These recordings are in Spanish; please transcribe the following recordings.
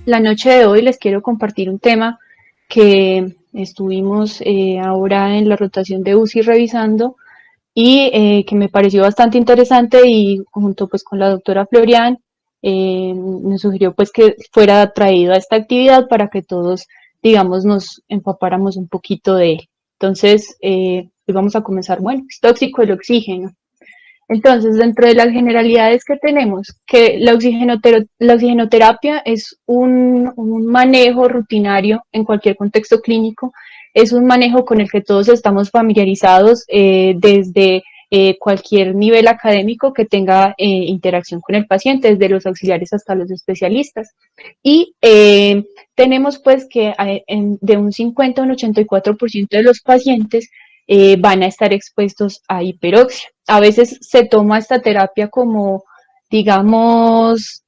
La noche de hoy les quiero compartir un tema que estuvimos ahora en la rotación de UCI revisando y que me pareció bastante interesante y junto pues con la doctora Florian me sugirió pues que fuera traído a esta actividad para que todos digamos nos empapáramos un poquito de él. Entonces, hoy vamos a comenzar. Bueno, es tóxico el oxígeno. Entonces, dentro de las generalidades que tenemos, que la oxigenoterapia es un manejo rutinario en cualquier contexto clínico, es un manejo con el que todos estamos familiarizados desde cualquier nivel académico que tenga interacción con el paciente, desde los auxiliares hasta los especialistas. Y tenemos pues que de un 50 a un 84% de los pacientes van a estar expuestos a hiperoxia. A veces se toma esta terapia como, digamos,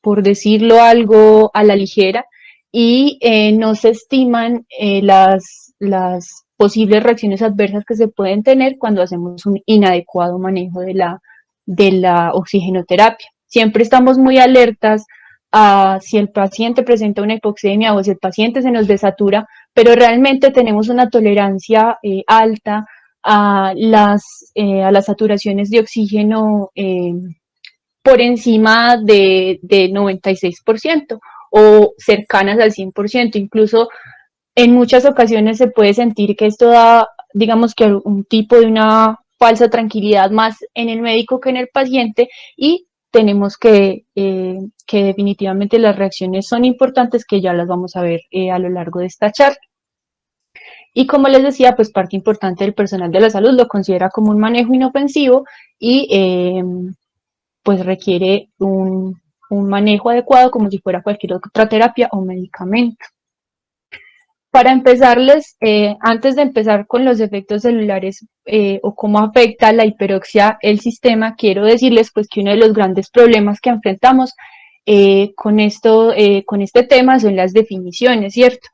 por decirlo algo, a la ligera y no se estiman las posibles reacciones adversas que se pueden tener cuando hacemos un inadecuado manejo de la oxigenoterapia. Siempre estamos muy alertas a si el paciente presenta una hipoxemia o si el paciente se nos desatura, pero realmente tenemos una tolerancia alta a las saturaciones de oxígeno por encima de 96% o cercanas al 100%. Incluso en muchas ocasiones se puede sentir que esto da, digamos que un tipo de una falsa tranquilidad más en el médico que en el paciente y tenemos que definitivamente las reacciones son importantes que ya las vamos a ver a lo largo de esta charla. Y como les decía, pues parte importante del personal de la salud lo considera como un manejo inofensivo y pues requiere un manejo adecuado como si fuera cualquier otra terapia o medicamento. Para empezarles, antes de empezar con los efectos celulares o cómo afecta la hiperoxia el sistema, quiero decirles pues que uno de los grandes problemas que enfrentamos con este tema son las definiciones, ¿cierto?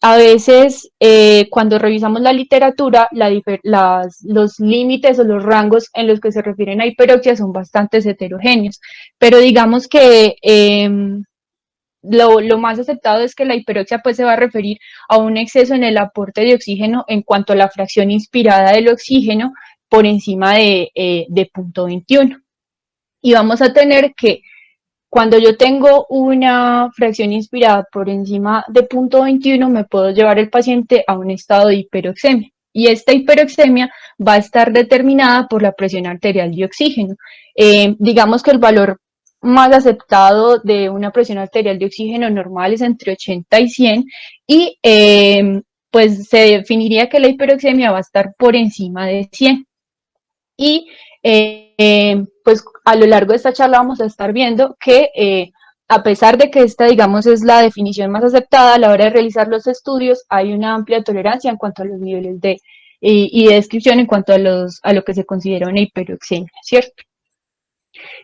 A veces, cuando revisamos la literatura, los límites o los rangos en los que se refieren a hiperoxia son bastante heterogéneos, pero digamos que lo más aceptado es que la hiperoxia pues se va a referir a un exceso en el aporte de oxígeno en cuanto a la fracción inspirada del oxígeno por encima de 0.21. Y vamos a tener que cuando yo tengo una fracción inspirada por encima de 0.21, me puedo llevar el paciente a un estado de hiperoxemia. Y esta hiperoxemia va a estar determinada por la presión arterial de oxígeno. Digamos que el valor más aceptado de una presión arterial de oxígeno normal es entre 80 y 100 y pues se definiría que la hiperoxemia va a estar por encima de 100. Y pues a lo largo de esta charla vamos a estar viendo que a pesar de que esta, digamos, es la definición más aceptada a la hora de realizar los estudios, hay una amplia tolerancia en cuanto a los niveles y de descripción en cuanto a lo que se considera una hiperoxemia, ¿cierto?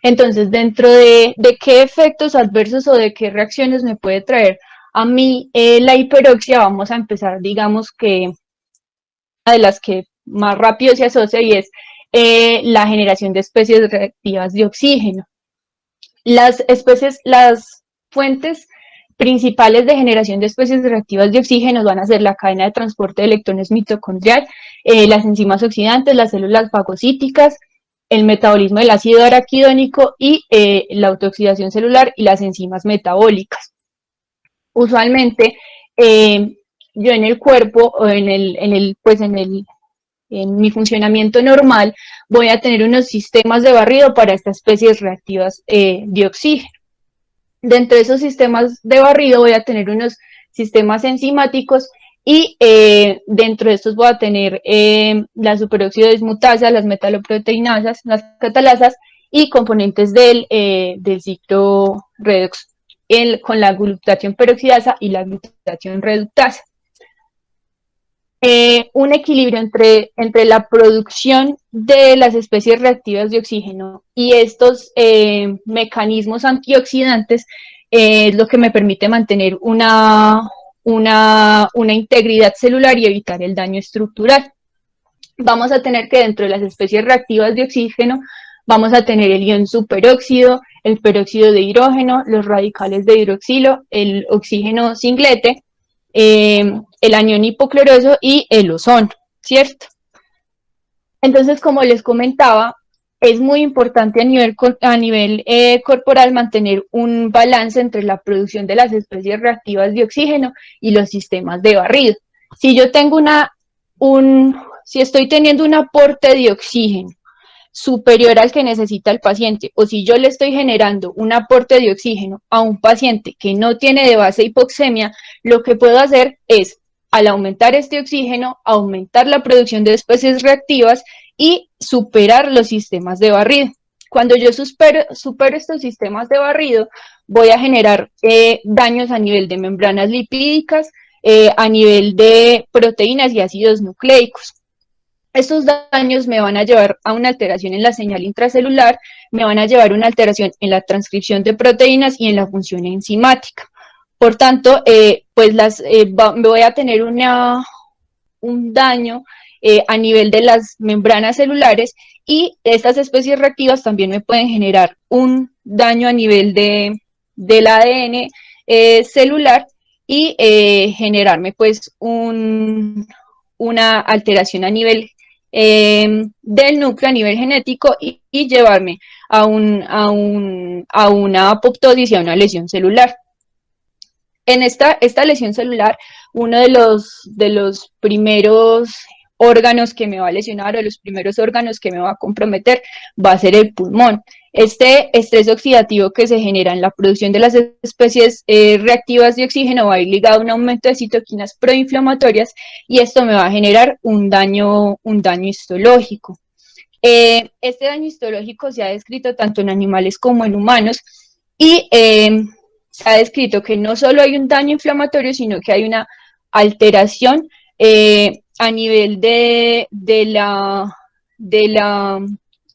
Entonces, dentro de qué efectos adversos o de qué reacciones me puede traer a mí la hiperoxia, vamos a empezar, digamos que una de las que más rápido se asocia y es la generación de especies reactivas de oxígeno. Las fuentes principales de generación de especies reactivas de oxígeno van a ser la cadena de transporte de electrones mitocondrial, las enzimas oxidantes, las células fagocíticas, el metabolismo del ácido araquidónico y la autooxidación celular y las enzimas metabólicas. Usualmente, yo en el cuerpo o en mi funcionamiento normal, voy a tener unos sistemas de barrido para estas especies reactivas de oxígeno. Dentro de esos sistemas de barrido voy a tener unos sistemas enzimáticos y dentro de estos voy a tener la superóxido dismutasa, las metaloproteinasas, las catalasas y componentes del ciclo redox con la glutatión peroxidasa y la glutatión reductasa. Un equilibrio entre la producción de las especies reactivas de oxígeno y estos mecanismos antioxidantes es lo que me permite mantener una integridad celular y evitar el daño estructural. Vamos a tener que dentro de las especies reactivas de oxígeno vamos a tener el ion superóxido, el peróxido de hidrógeno, los radicales de hidroxilo, el oxígeno singlete, el anión hipocloroso y el ozono, ¿cierto? Entonces, como les comentaba, es muy importante a nivel corporal mantener un balance entre la producción de las especies reactivas de oxígeno y los sistemas de barrido. Si yo tengo si estoy teniendo un aporte de oxígeno superior al que necesita el paciente, o si yo le estoy generando un aporte de oxígeno a un paciente que no tiene de base hipoxemia, lo que puedo hacer es, al aumentar este oxígeno, aumentar la producción de especies reactivas y superar los sistemas de barrido. Cuando yo supero estos sistemas de barrido, voy a generar daños a nivel de membranas lipídicas, a nivel de proteínas y ácidos nucleicos. Estos daños me van a llevar a una alteración en la señal intracelular, me van a llevar a una alteración en la transcripción de proteínas y en la función enzimática. Por tanto, pues voy a tener un daño a nivel de las membranas celulares y estas especies reactivas también me pueden generar un daño a nivel del ADN celular y generarme pues una alteración a nivel del núcleo a nivel genético y llevarme a una apoptosis y a una lesión celular. En esta lesión celular, uno de los primeros órganos que me va a lesionar o los primeros órganos que me va a comprometer va a ser el pulmón. Este estrés oxidativo que se genera en la producción de las especies reactivas de oxígeno va a ir ligado a un aumento de citoquinas proinflamatorias y esto me va a generar un daño histológico. Este daño histológico se ha descrito tanto en animales como en humanos y se ha descrito que no solo hay un daño inflamatorio, sino que hay una alteración a nivel de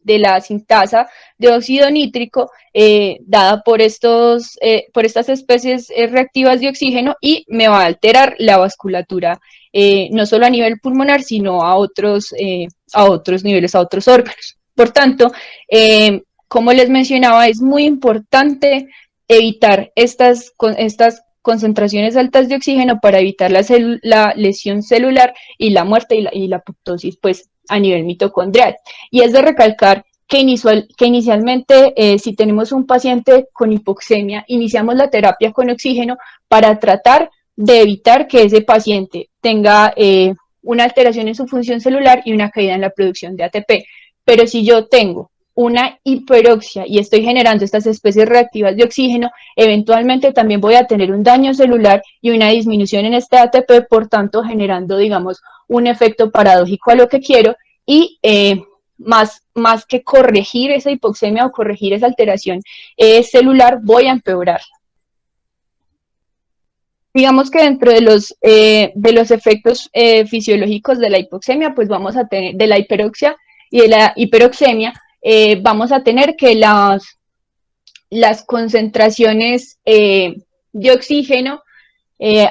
la sintasa de óxido nítrico dada por estas especies reactivas de oxígeno y me va a alterar la vasculatura, no solo a nivel pulmonar, sino a otros niveles, a otros órganos. Por tanto, como les mencionaba, es muy importante evitar estas concentraciones altas de oxígeno para evitar la lesión celular y la muerte y la apoptosis pues, a nivel mitocondrial. Y es de recalcar que inicialmente, si tenemos un paciente con hipoxemia, iniciamos la terapia con oxígeno para tratar de evitar que ese paciente tenga una alteración en su función celular y una caída en la producción de ATP. Pero si yo tengo una hiperoxia y estoy generando estas especies reactivas de oxígeno, eventualmente también voy a tener un daño celular y una disminución en este ATP, por tanto generando, digamos, un efecto paradójico a lo que quiero y más que corregir esa hipoxemia o corregir esa alteración celular, voy a empeorar. Digamos que dentro de los efectos fisiológicos de la hipoxemia, pues vamos a tener, de la hiperoxia y de la hiperoxemia, vamos a tener que las concentraciones de oxígeno,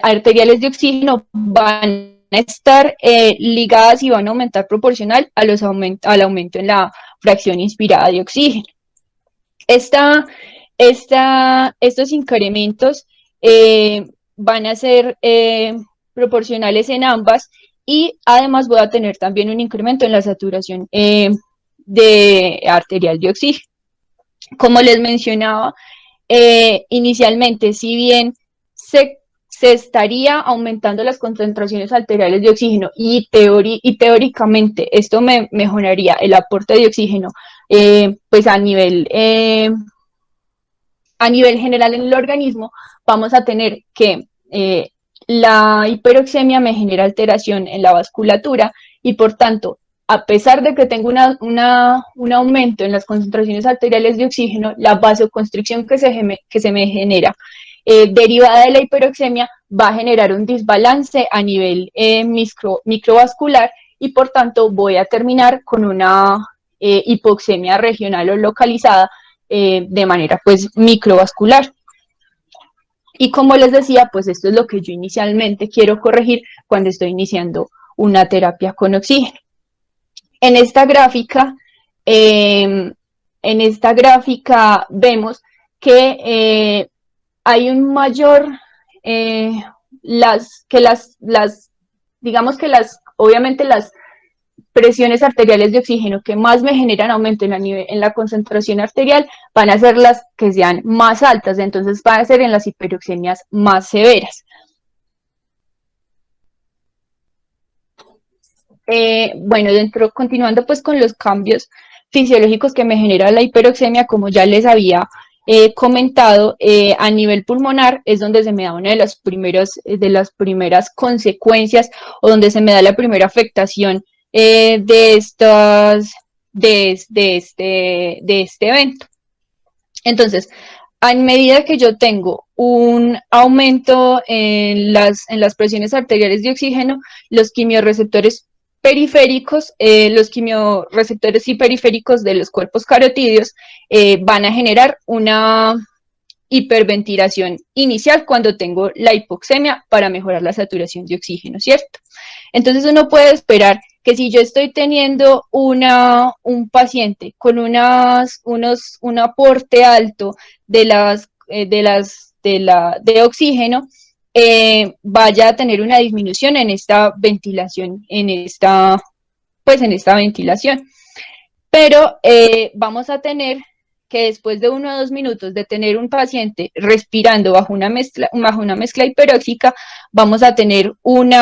arteriales de oxígeno, van a estar ligadas y van a aumentar proporcional al aumento en la fracción inspirada de oxígeno. Estos incrementos van a ser proporcionales en ambas y además voy a tener también un incremento en la saturación arterial de oxígeno. Como les mencionaba, inicialmente, si bien se estaría aumentando las concentraciones arteriales de oxígeno y teóricamente esto me mejoraría el aporte de oxígeno pues a nivel general en el organismo, vamos a tener que la hiperoxemia me genera alteración en la vasculatura y por tanto, a pesar de que tengo un aumento en las concentraciones arteriales de oxígeno, la vasoconstricción que se me genera derivada de la hiperoxemia va a generar un desbalance a nivel microvascular y por tanto voy a terminar con una hipoxemia regional o localizada de manera pues microvascular. Y como les decía, pues esto es lo que yo inicialmente quiero corregir cuando estoy iniciando una terapia con oxígeno. En esta gráfica vemos que hay un mayor, digamos que obviamente las presiones arteriales de oxígeno que más me generan aumento en la concentración arterial van a ser las que sean más altas, entonces van a ser en las hiperoxemias más severas. Bueno, continuando pues con los cambios fisiológicos que me genera la hiperoxemia, como ya les había comentado, a nivel pulmonar es donde se me da una de las primeras consecuencias o donde se me da la primera afectación de este evento. Entonces, a medida que yo tengo un aumento en las presiones arteriales de oxígeno, los quimiorreceptores periféricos, los quimiorreceptores y periféricos de los cuerpos carotídeos van a generar una hiperventilación inicial cuando tengo la hipoxemia para mejorar la saturación de oxígeno, ¿cierto? Entonces uno puede esperar que si yo estoy teniendo un paciente con un aporte alto de oxígeno, vaya a tener una disminución en esta ventilación, en esta ventilación. Pero vamos a tener que después de 1 o 2 minutos de tener un paciente respirando bajo una mezcla hiperóxica, vamos a tener un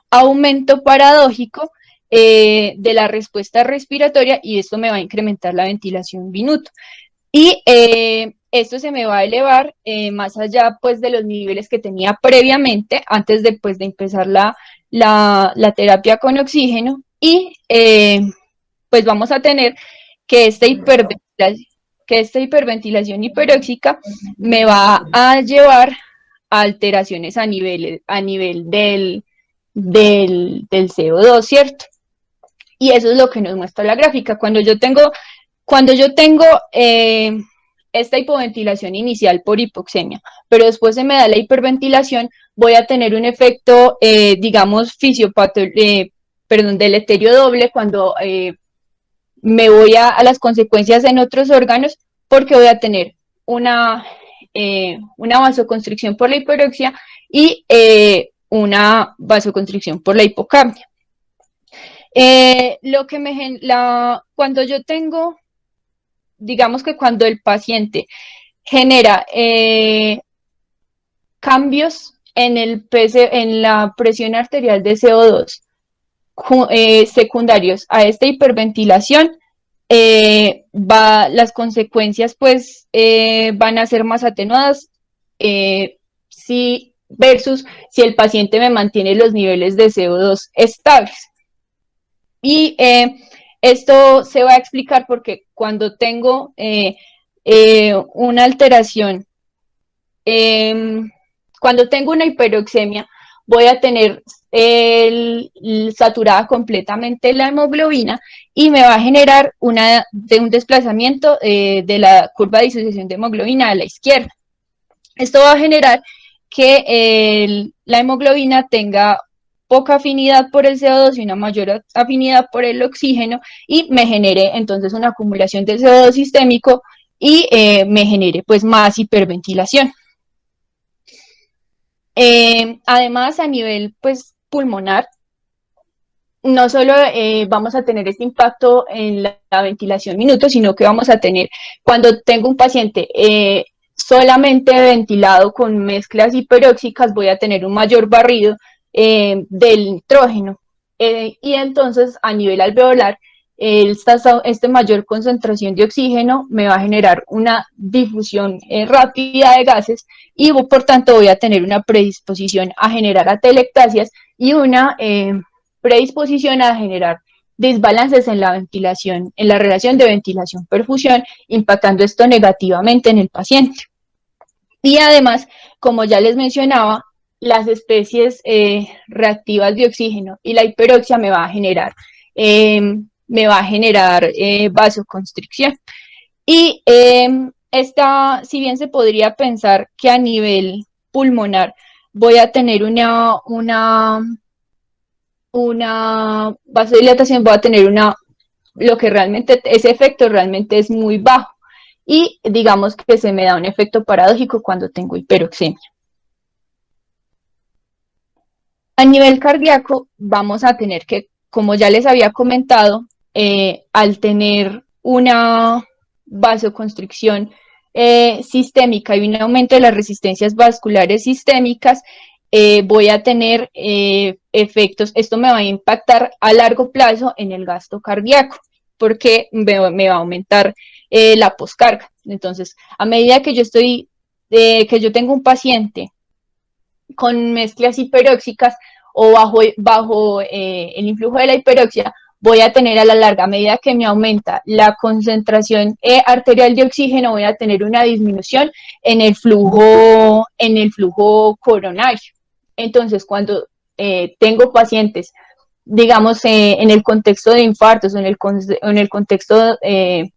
aumento paradójico de la respuesta respiratoria y esto me va a incrementar la ventilación minuto. Y esto se me va a elevar más allá pues de los niveles que tenía previamente antes de empezar la terapia con oxígeno y pues vamos a tener que esta hiperventilación hiperóxica me va a llevar a alteraciones a nivel del CO2, ¿cierto? Y eso es lo que nos muestra la gráfica. Cuando yo tengo esta hipoventilación inicial por hipoxemia, pero después se me da la hiperventilación, voy a tener un efecto, digamos, deleterio doble cuando me voy a las consecuencias en otros órganos, porque voy a tener una vasoconstricción por la hiperoxia y una vasoconstricción por la hipocapnia. Cuando yo tengo, digamos que cuando el paciente genera cambios en la presión arterial de CO2 secundarios a esta hiperventilación, las consecuencias pues van a ser más atenuadas versus si el paciente me mantiene los niveles de CO2 estables. Y esto se va a explicar porque cuando tengo una alteración, cuando tengo una hiperoxemia, voy a tener saturada completamente la hemoglobina y me va a generar un desplazamiento de la curva de disociación de hemoglobina a la izquierda. Esto va a generar que la hemoglobina tenga poca afinidad por el CO2 y una mayor afinidad por el oxígeno y me genere entonces una acumulación de CO2 sistémico y me genere pues más hiperventilación. Además, a nivel pues pulmonar, no solo vamos a tener este impacto en la ventilación minuto, sino que vamos a tener, cuando tengo un paciente solamente ventilado con mezclas hiperóxicas, voy a tener un mayor barrido del nitrógeno. Y entonces, a nivel alveolar, esta mayor concentración de oxígeno me va a generar una difusión rápida de gases y por tanto voy a tener una predisposición a generar atelectasias y una predisposición a generar desbalances en la ventilación, en la relación de ventilación-perfusión, impactando esto negativamente en el paciente. Y además, como ya les mencionaba, las especies reactivas de oxígeno y la hiperoxia me va a generar vasoconstricción. Y si bien se podría pensar que a nivel pulmonar voy a tener una vasodilatación, voy a tener ese efecto realmente es muy bajo. y digamos que se me da un efecto paradójico cuando tengo hiperoxemia. A nivel cardíaco vamos a tener que, como ya les había comentado, al tener una vasoconstricción sistémica y un aumento de las resistencias vasculares sistémicas, voy a tener efectos, esto me va a impactar a largo plazo en el gasto cardíaco, porque me va a aumentar la poscarga. Entonces, a medida que que yo tengo un paciente con mezclas hiperóxicas o bajo el influjo de la hiperoxia, voy a tener a la larga, a medida que me aumenta la concentración arterial de oxígeno, voy a tener una disminución en el flujo coronario. Entonces, cuando tengo pacientes, digamos, en el contexto de infartos, en el contexto de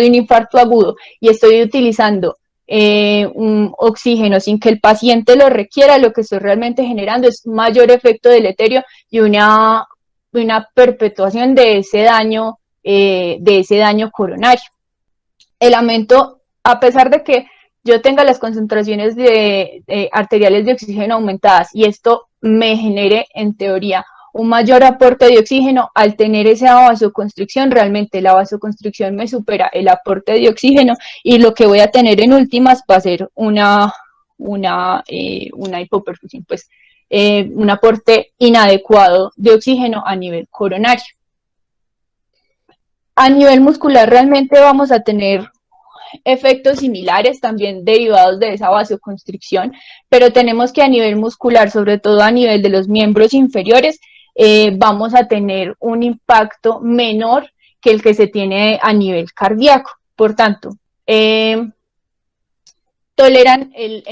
un infarto agudo, y estoy utilizando un oxígeno sin que el paciente lo requiera, lo que estoy realmente generando es mayor efecto deleterio y una perpetuación de ese daño coronario. El aumento, a pesar de que yo tenga las concentraciones arteriales de oxígeno aumentadas y esto me genere, en teoría, un mayor aporte de oxígeno, al tener esa vasoconstricción, realmente la vasoconstricción me supera el aporte de oxígeno y lo que voy a tener en últimas va a ser una hipoperfusión, pues un aporte inadecuado de oxígeno a nivel coronario. A nivel muscular realmente vamos a tener efectos similares también derivados de esa vasoconstricción, pero tenemos que a nivel muscular, sobre todo a nivel de los miembros inferiores, vamos a tener un impacto menor que el que se tiene a nivel cardíaco. Por tanto, el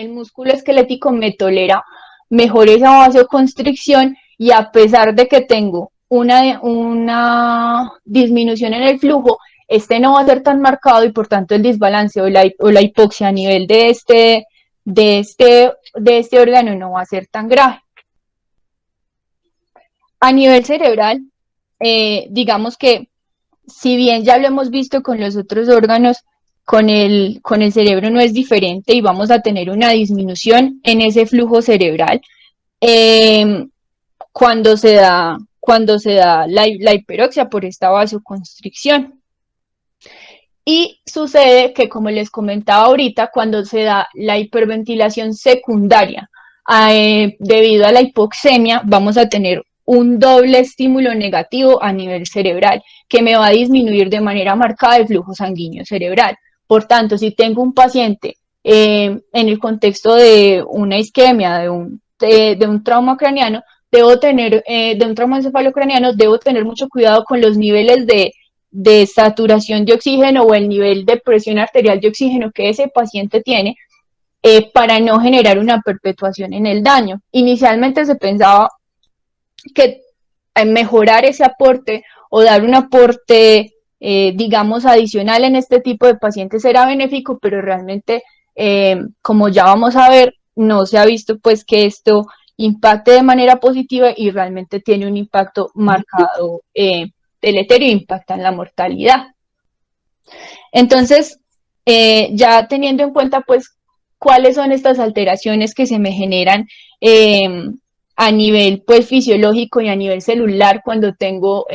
músculo esquelético me tolera mejor esa vasoconstricción y a pesar de que tengo una disminución en el flujo, este no va a ser tan marcado y por tanto el desbalance o la hipoxia a nivel de este órgano no va a ser tan grave. A nivel cerebral, digamos que si bien ya lo hemos visto con los otros órganos, con el cerebro no es diferente y vamos a tener una disminución en ese flujo cerebral cuando se da la hiperoxia por esta vasoconstricción. Y sucede que, como les comentaba ahorita, cuando se da la hiperventilación secundaria debido a la hipoxemia, vamos a tener un doble estímulo negativo a nivel cerebral que me va a disminuir de manera marcada el flujo sanguíneo cerebral. Por tanto, si tengo un paciente en el contexto de una isquemia, de un trauma craneano, de un trauma encefalocraniano, debo tener mucho cuidado con los niveles de saturación de oxígeno o el nivel de presión arterial de oxígeno que ese paciente tiene para no generar una perpetuación en el daño. Inicialmente se pensaba que mejorar ese aporte o dar un aporte, digamos, adicional en este tipo de pacientes era benéfico, pero realmente, como ya vamos a ver, no se ha visto pues que esto impacte de manera positiva y realmente tiene un impacto marcado deleterio e impacta en la mortalidad. Entonces, ya teniendo en cuenta pues cuáles son estas alteraciones que se me generan a nivel pues fisiológico y a nivel celular cuando tengo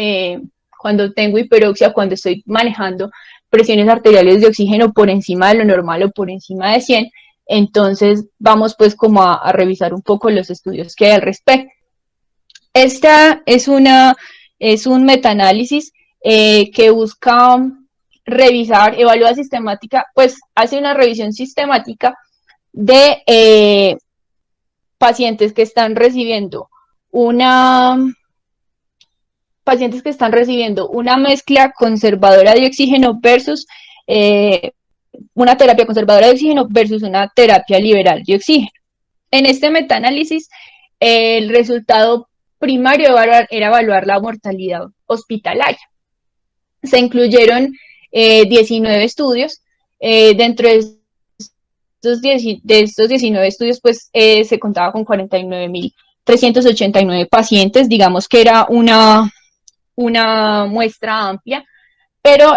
hiperoxia, cuando estoy manejando presiones arteriales de oxígeno por encima de lo normal o por encima de 100, entonces vamos pues como a revisar un poco los estudios que hay al respecto. Esta es un metaanálisis que busca revisar, evaluar sistemática, pues hace una revisión sistemática de pacientes que están recibiendo una mezcla conservadora de oxígeno versus una terapia conservadora de oxígeno versus una terapia liberal de oxígeno. En este metaanálisis, el resultado primario era evaluar la mortalidad hospitalaria. Se incluyeron 19 estudios. Dentro de estos 19 estudios, pues se contaba con 49.389 pacientes. Digamos que era una muestra amplia, pero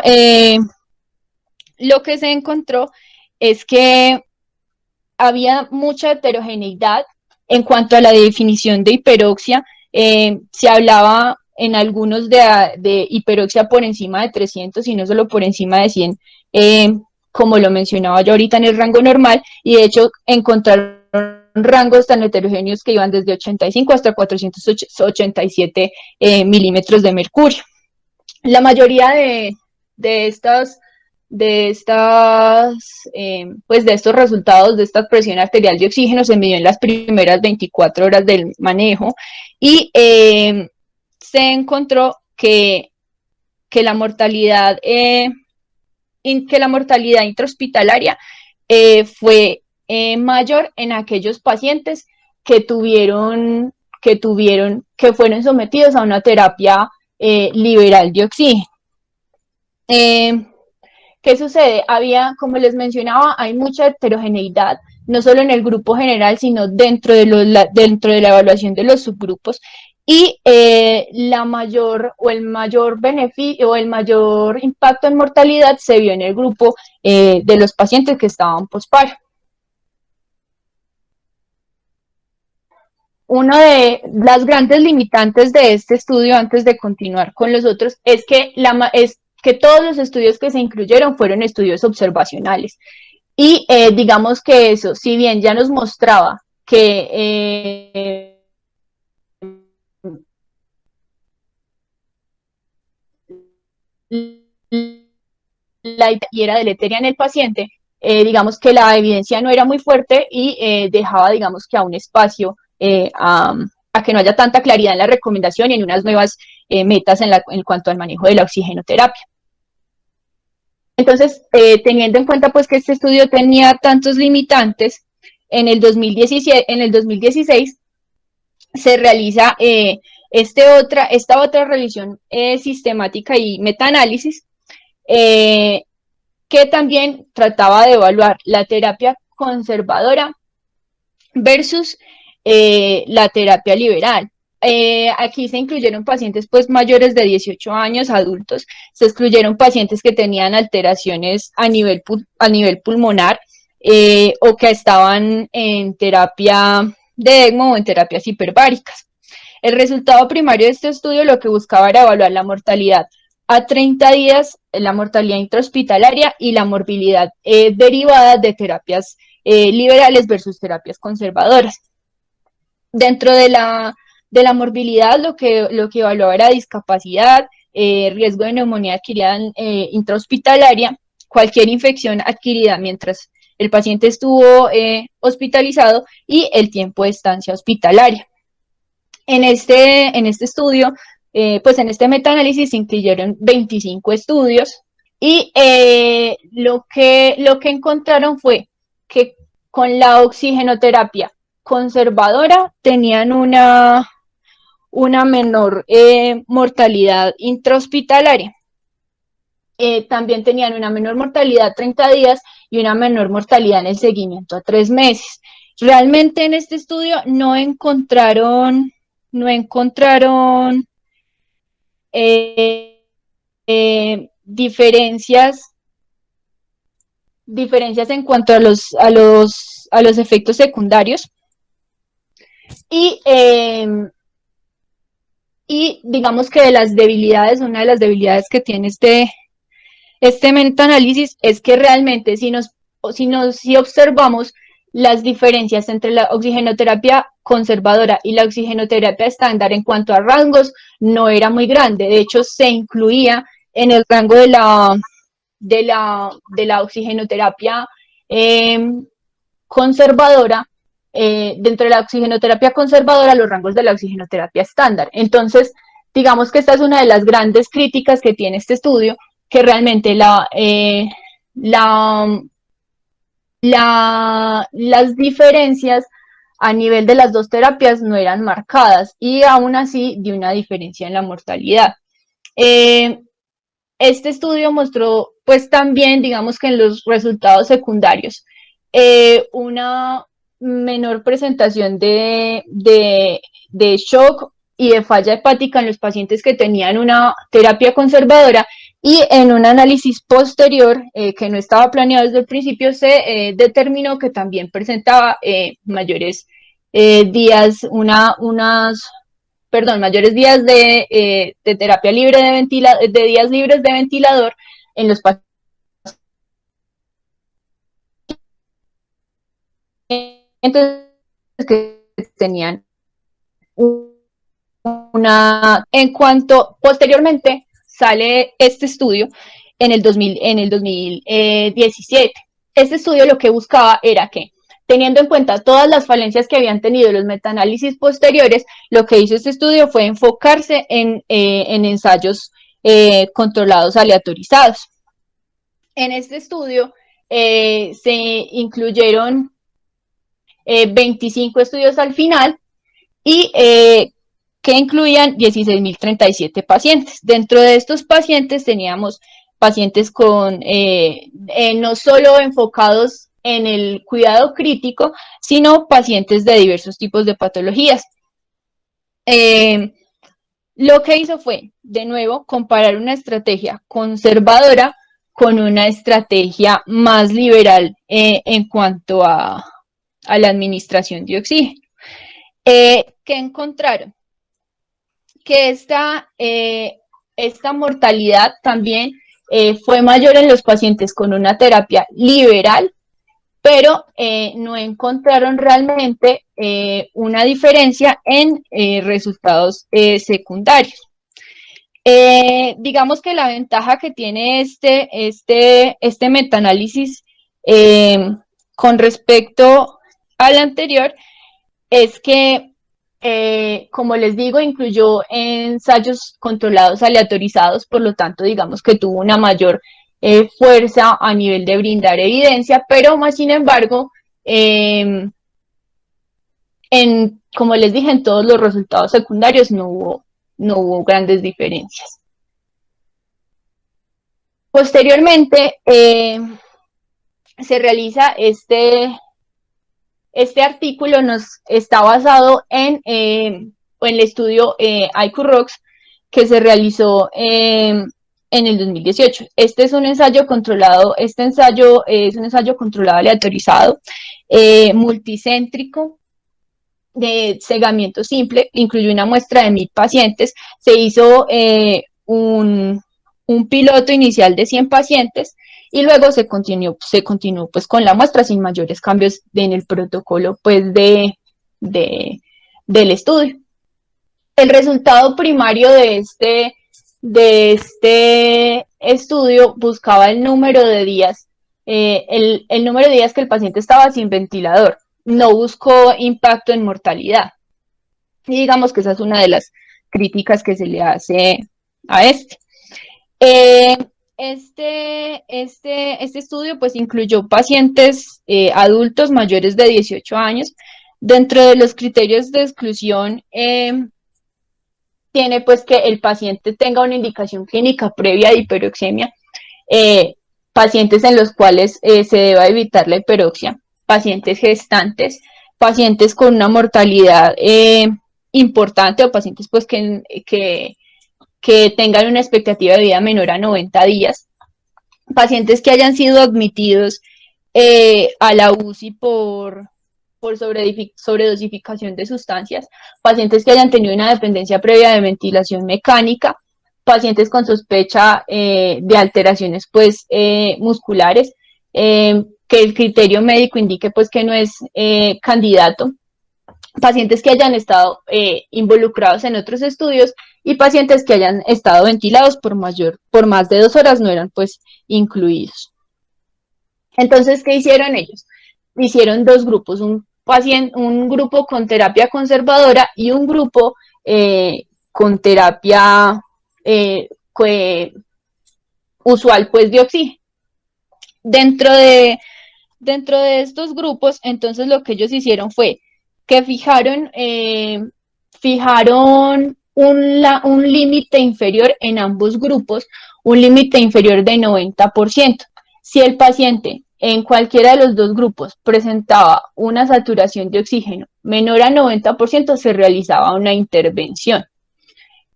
lo que se encontró es que había mucha heterogeneidad en cuanto a la definición de hiperoxia. Se hablaba en algunos de hiperoxia por encima de 300 y no solo por encima de 100, como lo mencionaba yo ahorita, en el rango normal, y de hecho encontraron rangos tan heterogéneos que iban desde 85 hasta 487 milímetros de mercurio. La mayoría de estas pues de estos resultados de esta presión arterial de oxígeno se midió en las primeras 24 horas del manejo y se encontró que la mortalidad intrahospitalaria fue mayor en aquellos pacientes que fueron sometidos a una terapia liberal de oxígeno. ¿Qué sucede? Como les mencionaba, hay mucha heterogeneidad, no solo en el grupo general, sino dentro de la evaluación de los subgrupos. Y el mayor beneficio o el mayor impacto en mortalidad se vio en el grupo de los pacientes que estaban posparo. Una de las grandes limitantes de este estudio, antes de continuar con los otros, es que todos los estudios que se incluyeron fueron estudios observacionales. Y digamos que eso, si bien ya nos mostraba que y era deleteria en el paciente, digamos que la evidencia no era muy fuerte y dejaba, digamos que a un espacio a que no haya tanta claridad en la recomendación y en unas nuevas metas en cuanto al manejo de la oxigenoterapia. Entonces, teniendo en cuenta pues que este estudio tenía tantos limitantes, en el 2016 se realiza esta otra revisión sistemática y metaanálisis que también trataba de evaluar la terapia conservadora versus la terapia liberal. Aquí se incluyeron pacientes pues mayores de 18 años, adultos, se excluyeron pacientes que tenían alteraciones a nivel pulmonar o que estaban en terapia de ECMO o en terapias hiperbáricas. El resultado primario de este estudio lo que buscaba era evaluar la mortalidad a 30 días, la mortalidad intrahospitalaria y la morbilidad derivada de terapias liberales versus terapias conservadoras. Dentro de la morbilidad lo que evaluaba era discapacidad, riesgo de neumonía adquirida intrahospitalaria, cualquier infección adquirida mientras el paciente estuvo hospitalizado y el tiempo de estancia hospitalaria. En este estudio, pues en este metaanálisis se incluyeron 25 estudios y lo que encontraron fue que con la oxigenoterapia conservadora tenían una menor mortalidad intrahospitalaria. También tenían una menor mortalidad a 30 días y una menor mortalidad en el seguimiento a 3 meses. Realmente en este estudio no encontraron diferencias en cuanto a los efectos secundarios y digamos que una de las debilidades que tiene este metaanálisis es que realmente si observamos las diferencias entre la oxigenoterapia conservadora y la oxigenoterapia estándar en cuanto a rangos no era muy grande. De hecho, se incluía en el rango de la oxigenoterapia conservadora, dentro de la oxigenoterapia conservadora, los rangos de la oxigenoterapia estándar. Entonces, digamos que esta es una de las grandes críticas que tiene este estudio, que realmente las diferencias a nivel de las dos terapias no eran marcadas y aún así dio una diferencia en la mortalidad. Este estudio mostró pues también, digamos que en los resultados secundarios, una menor presentación de shock y de falla hepática en los pacientes que tenían una terapia conservadora y en un análisis posterior que no estaba planeado desde el principio se determinó que también presentaba mayores días, mayores días de terapia libre de días libres de ventilador en los pacientes que tenían en cuanto posteriormente sale este estudio en el 2017. Este estudio lo que buscaba era que, teniendo en cuenta todas las falencias que habían tenido los metaanálisis posteriores, lo que hizo este estudio fue enfocarse en ensayos controlados aleatorizados. En este estudio se incluyeron 25 estudios al final y que incluían 16.037 pacientes. Dentro de estos pacientes teníamos pacientes con no solo enfocados en el cuidado crítico, sino pacientes de diversos tipos de patologías. Lo que hizo fue, de nuevo, comparar una estrategia conservadora con una estrategia más liberal en cuanto a la administración de oxígeno. ¿Qué encontraron? Que esta mortalidad también fue mayor en los pacientes con una terapia liberal, pero no encontraron realmente una diferencia en resultados secundarios. Digamos que la ventaja que tiene este metaanálisis con respecto al anterior es que, como les digo, incluyó ensayos controlados aleatorizados, por lo tanto, digamos que tuvo una mayor fuerza a nivel de brindar evidencia, pero más sin embargo, como les dije, en todos los resultados secundarios no hubo grandes diferencias. Posteriormente, se realiza este artículo, está basado en el estudio IQROX que se realizó en el 2018. Este es un ensayo controlado, aleatorizado, multicéntrico, de cegamiento simple, incluyó una muestra de 1.000 pacientes, se hizo un piloto inicial de 100 pacientes y luego se continuó pues con la muestra sin mayores cambios en el protocolo pues del estudio. El resultado primario de este estudio buscaba el número de días, el número de días que el paciente estaba sin ventilador. No buscó impacto en mortalidad. Y digamos que esa es una de las críticas que se le hace a este. Este estudio pues incluyó pacientes adultos mayores de 18 años. Dentro de los criterios de exclusión tiene pues que el paciente tenga una indicación clínica previa de hiperoxemia, pacientes en los cuales se deba evitar la hiperoxia, pacientes gestantes, pacientes con una mortalidad importante o pacientes pues que tengan una expectativa de vida menor a 90 días, pacientes que hayan sido admitidos a la UCI por sobredosificación de sustancias, pacientes que hayan tenido una dependencia previa de ventilación mecánica, pacientes con sospecha de alteraciones pues musculares, que el criterio médico indique pues que no es candidato, pacientes que hayan estado involucrados en otros estudios y pacientes que hayan estado ventilados por más de 2 horas no eran pues incluidos. Entonces, ¿qué hicieron ellos? Hicieron 2 grupos, un grupo con terapia conservadora y un grupo con terapia usual pues de oxígeno. Dentro de estos grupos, entonces lo que ellos hicieron fue que fijaron un límite inferior en ambos grupos, un límite inferior de 90%. Si el paciente en cualquiera de los 2 grupos presentaba una saturación de oxígeno menor a 90%, se realizaba una intervención.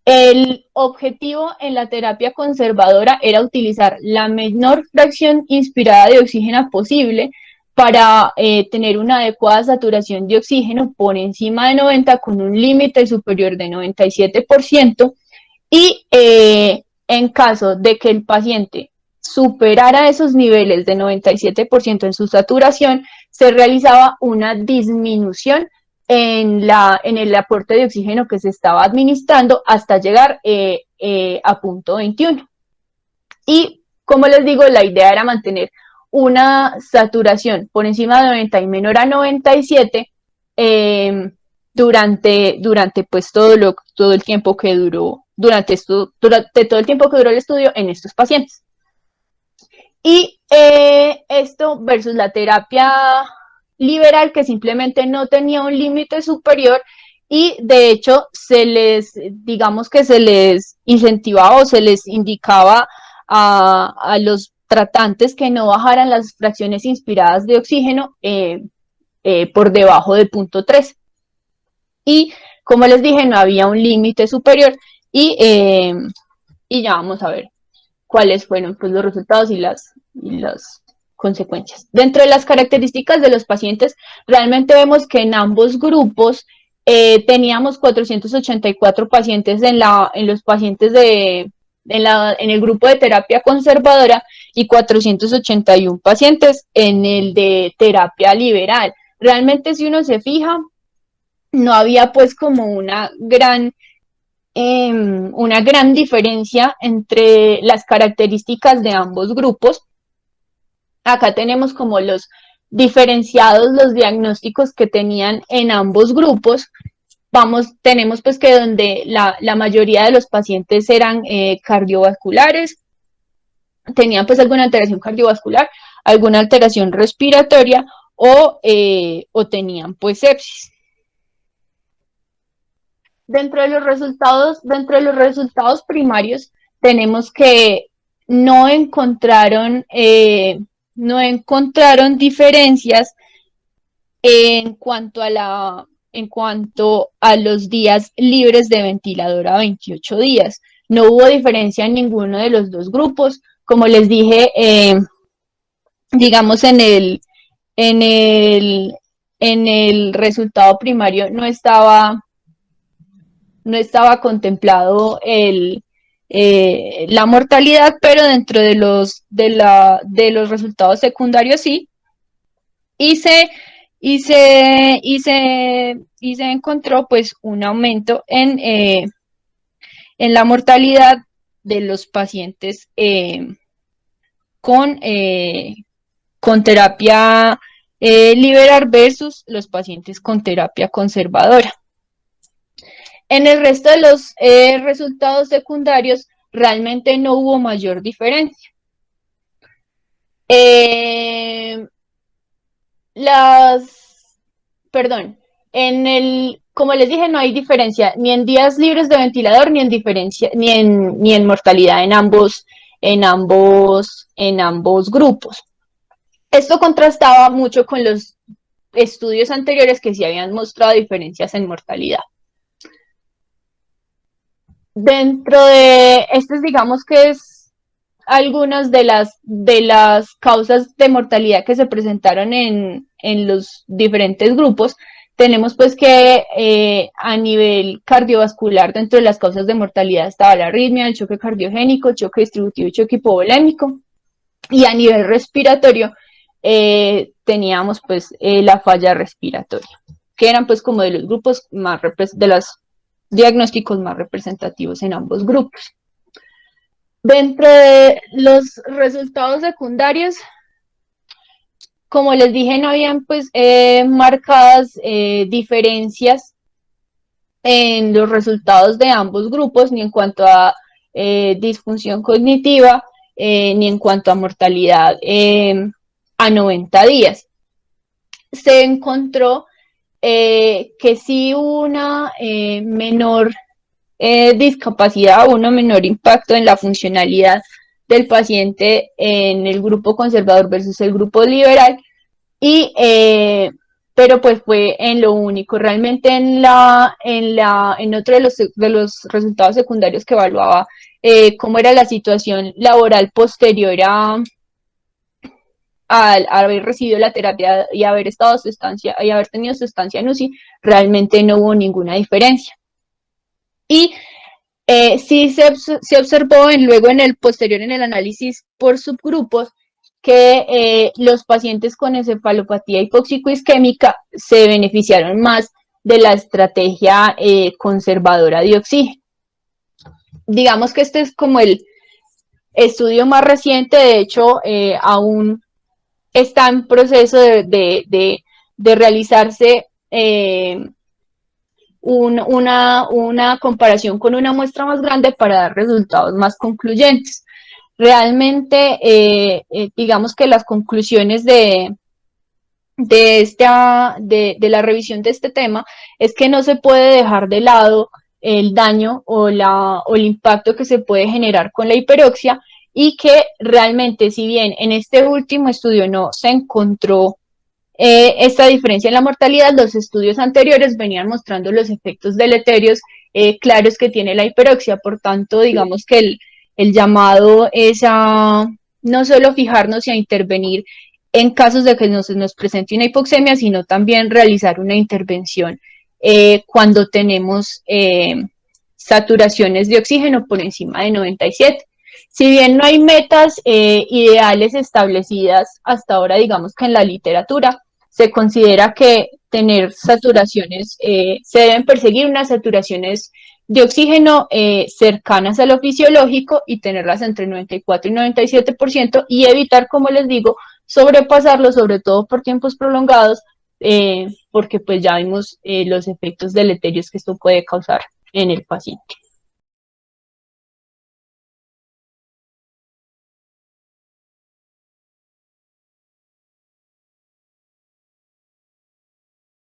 El objetivo en la terapia conservadora era utilizar la menor fracción inspirada de oxígeno posible para tener una adecuada saturación de oxígeno por encima de 90 con un límite superior de 97% y en caso de que el paciente superara esos niveles de 97% en su saturación, se realizaba una disminución en el aporte de oxígeno que se estaba administrando hasta llegar a punto 21. Y como les digo, la idea era mantener una saturación por encima de 90 y menor a 97 durante pues todo el tiempo que duró, durante todo el tiempo que duró el estudio en estos pacientes. Y esto versus la terapia liberal, que simplemente no tenía un límite superior y de hecho digamos que se les incentivaba o se les indicaba a los tratantes que no bajaran las fracciones inspiradas de oxígeno por debajo del punto 3. Y como les dije, no había un límite superior y ya vamos a ver cuáles fueron pues, los resultados y las consecuencias. Dentro de las características de los pacientes, realmente vemos que en ambos grupos teníamos 484 pacientes en los pacientes en el grupo de terapia conservadora y 481 pacientes en el de terapia liberal. Realmente si uno se fija, no había pues como una gran diferencia entre las características de ambos grupos. Acá tenemos como los diferenciados, los diagnósticos que tenían en ambos grupos. Tenemos pues que donde la mayoría de los pacientes eran cardiovasculares, tenían pues alguna alteración cardiovascular, alguna alteración respiratoria o tenían pues sepsis. Dentro de los resultados primarios, tenemos que no encontraron diferencias en cuanto a los días libres de ventilador a 28 días. No hubo diferencia en ninguno de los dos grupos. Como les dije, digamos en el resultado primario no estaba contemplado la mortalidad, pero dentro de los resultados secundarios sí, y se encontró pues un aumento en la mortalidad de los pacientes con terapia liberal versus los pacientes con terapia conservadora. En el resto de los resultados secundarios realmente no hubo mayor diferencia. Como les dije, no hay diferencia ni en días libres de ventilador ni en mortalidad en ambos grupos. Esto contrastaba mucho con los estudios anteriores que sí habían mostrado diferencias en mortalidad. Dentro de estos, digamos que es algunas de las causas de mortalidad que se presentaron en los diferentes grupos. Tenemos pues que a nivel cardiovascular, dentro de las causas de mortalidad estaba la arritmia, el choque cardiogénico, choque distributivo y choque hipovolémico. Y a nivel respiratorio teníamos pues la falla respiratoria, que eran pues como de los grupos más de los diagnósticos más representativos en ambos grupos. Dentro de los resultados secundarios, como les dije, no habían pues marcadas diferencias en los resultados de ambos grupos, ni en cuanto a disfunción cognitiva, ni en cuanto a mortalidad a 90 días. Se encontró que sí hubo una menor discapacidad, un menor impacto en la funcionalidad del paciente en el grupo conservador versus el grupo liberal, pero pues fue en lo único. Realmente en otro de los resultados secundarios que evaluaba cómo era la situación laboral posterior al haber recibido la terapia y haber estado su estancia y haber tenido su estancia en UCI, realmente no hubo ninguna diferencia. Y sí se observó luego en el posterior en el análisis por subgrupos que los pacientes con encefalopatía hipóxico-isquémica se beneficiaron más de la estrategia conservadora de oxígeno. Digamos que este es como el estudio más reciente, de hecho aún está en proceso de realizarse una comparación con una muestra más grande para dar resultados más concluyentes. Realmente, digamos que las conclusiones de la revisión de este tema es que no se puede dejar de lado el daño o el impacto que se puede generar con la hiperoxia, y que realmente, si bien en este último estudio no se encontró esta diferencia en la mortalidad, los estudios anteriores venían mostrando los efectos deleterios claros que tiene la hiperoxia. Por tanto, digamos que el llamado es a no solo fijarnos y a intervenir en casos de que nos presente una hipoxemia, sino también realizar una intervención cuando tenemos saturaciones de oxígeno por encima de 97. Si bien no hay metas ideales establecidas hasta ahora, digamos que en la literatura, se considera que tener saturaciones, se deben perseguir unas saturaciones de oxígeno cercanas a lo fisiológico y tenerlas entre 94 y 97% y evitar, como les digo, sobrepasarlo, sobre todo por tiempos prolongados, porque pues ya vimos los efectos deleterios que esto puede causar en el paciente.